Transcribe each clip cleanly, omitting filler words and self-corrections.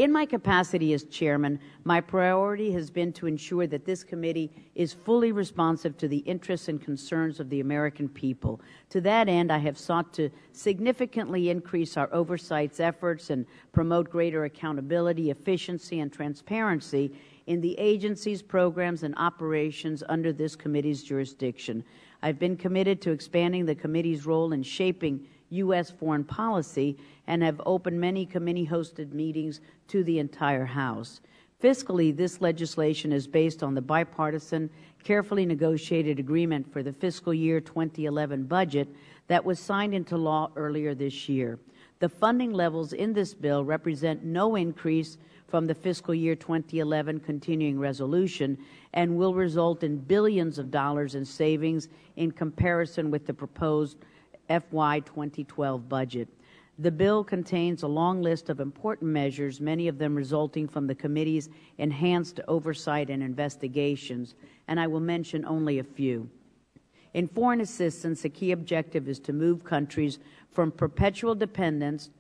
In my capacity as chairman, my priority has been to ensure that this committee is fully responsive to the interests and concerns of the American people. To that end, I have sought to significantly increase our oversight efforts and promote greater accountability, efficiency, and transparency in the agencies, programs, and operations under this committee's jurisdiction. I've been committed to expanding the committee's role in shaping U.S. foreign policy and have opened many committee-hosted meetings to the entire House. Fiscally, this legislation is based on the bipartisan, carefully negotiated agreement for the fiscal year 2011 budget that was signed into law earlier this year. The funding levels in this bill represent no increase from the fiscal year 2011 continuing resolution and will result in billions of dollars in savings in comparison with the proposed FY 2012 budget. The bill contains a long list of important measures, many of them resulting from the committee's enhanced oversight and investigations, and I will mention only a few. In foreign assistance, a key objective is to move countries from perpetual dependence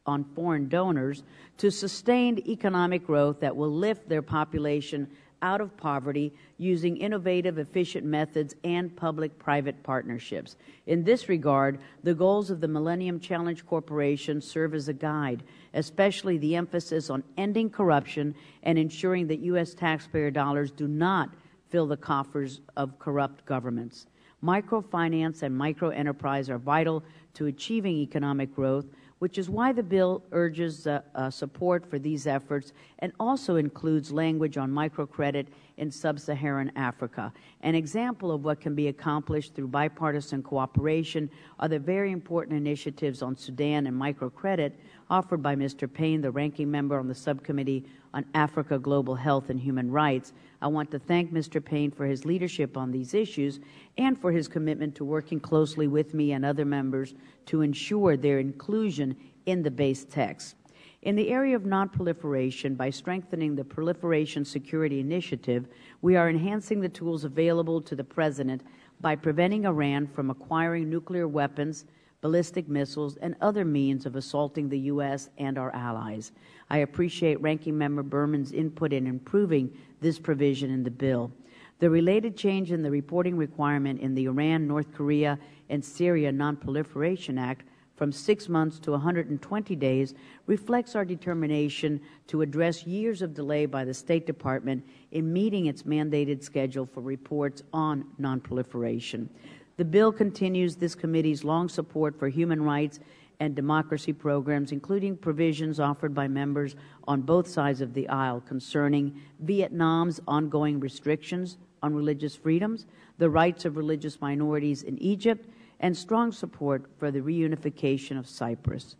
on foreign donors to sustained economic growth that will lift their population out of poverty using innovative, efficient methods and public-private partnerships. In this regard, the goals of the Millennium Challenge Corporation serve as a guide, especially the emphasis on ending corruption and ensuring that U.S. taxpayer dollars do not fill the coffers of corrupt governments. Microfinance and microenterprise are vital to achieving economic growth, which is why the bill urges support for these efforts and also includes language on microcredit in sub-Saharan Africa. An example of what can be accomplished through bipartisan cooperation are the very important initiatives on Sudan and microcredit offered by Mr. Payne, the ranking member on the Subcommittee on Africa, Global Health, and Human Rights. I want to thank Mr. Payne for his leadership on these issues and for his commitment to working closely with me and other members to ensure their inclusion in the base text. In the area of nonproliferation, by strengthening the Proliferation Security Initiative, we are enhancing the tools available to the President by preventing Iran from acquiring nuclear weapons, ballistic missiles, and other means of assaulting the U.S. and our allies. I appreciate Ranking Member Berman's input in improving this provision in the bill. The related change in the reporting requirement in the Iran, North Korea, and Syria Nonproliferation Act from 6 months to 120 days reflects our determination to address years of delay by the State Department in meeting its mandated schedule for reports on nonproliferation. The bill continues this committee's long support for human rights and democracy programs, including provisions offered by members on both sides of the aisle concerning Vietnam's ongoing restrictions on religious freedoms, the rights of religious minorities in Egypt, and strong support for the reunification of Cyprus.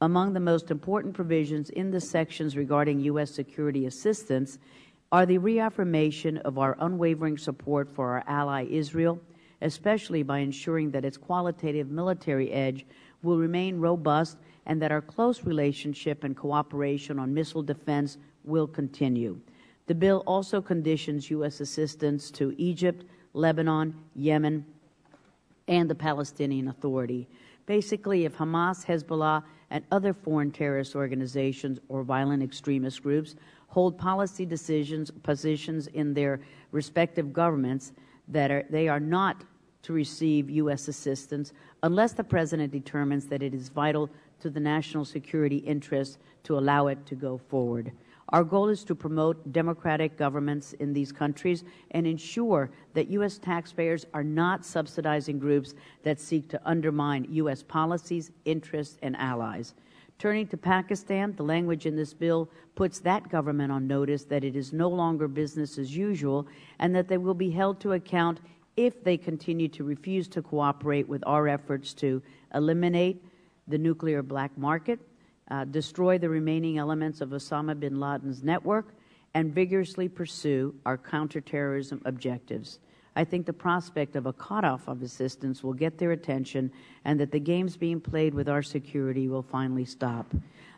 Among the most important provisions in the sections regarding U.S. security assistance are the reaffirmation of our unwavering support for our ally Israel, especially by ensuring that its qualitative military edge will remain robust and that our close relationship and cooperation on missile defense will continue. The bill also conditions U.S. assistance to Egypt, Lebanon, Yemen, and the Palestinian Authority. Basically, if Hamas, Hezbollah, and other foreign terrorist organizations or violent extremist groups hold policy positions in their respective governments that they are not to receive U.S. assistance unless the President determines that it is vital to the national security interests to allow it to go forward. Our goal is to promote democratic governments in these countries and ensure that U.S. taxpayers are not subsidizing groups that seek to undermine U.S. policies, interests, and allies. Turning to Pakistan, the language in this bill puts that government on notice that it is no longer business as usual and that they will be held to account if they continue to refuse to cooperate with our efforts to eliminate the nuclear black market, destroy the remaining elements of Osama bin Laden's network, and vigorously pursue our counterterrorism objectives. I think the prospect of a cutoff of assistance will get their attention and that the games being played with our security will finally stop.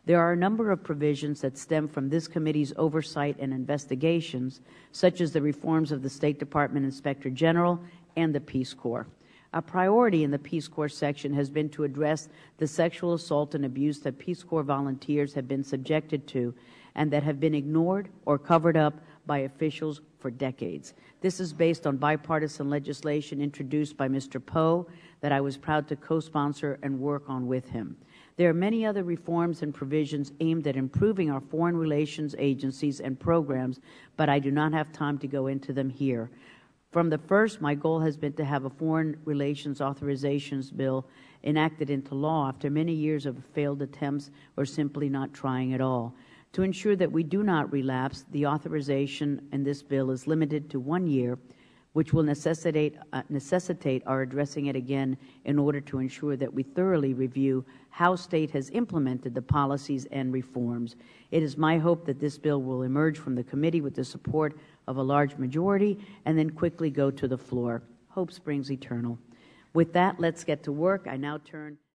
There are a number of provisions that stem from this committee's oversight and investigations, such as the reforms of the State Department Inspector General and the Peace Corps. A priority in the Peace Corps section has been to address the sexual assault and abuse that Peace Corps volunteers have been subjected to, and that have been ignored or covered up by officials for decades. This is based on bipartisan legislation introduced by Mr. Poe that I was proud to co-sponsor and work on with him. There are many other reforms and provisions aimed at improving our foreign relations agencies and programs, but I do not have time to go into them here. From the first, my goal has been to have a Foreign Relations Authorizations Bill enacted into law after many years of failed attempts or simply not trying at all. To ensure that we do not relapse, the authorization in this bill is limited to 1 year, which will necessitate our addressing it again in order to ensure that we thoroughly review how State has implemented the policies and reforms. It is my hope that this bill will emerge from the committee with the support of a large majority and then quickly go to the floor. Hope springs eternal. With that, let's get to work. I now turn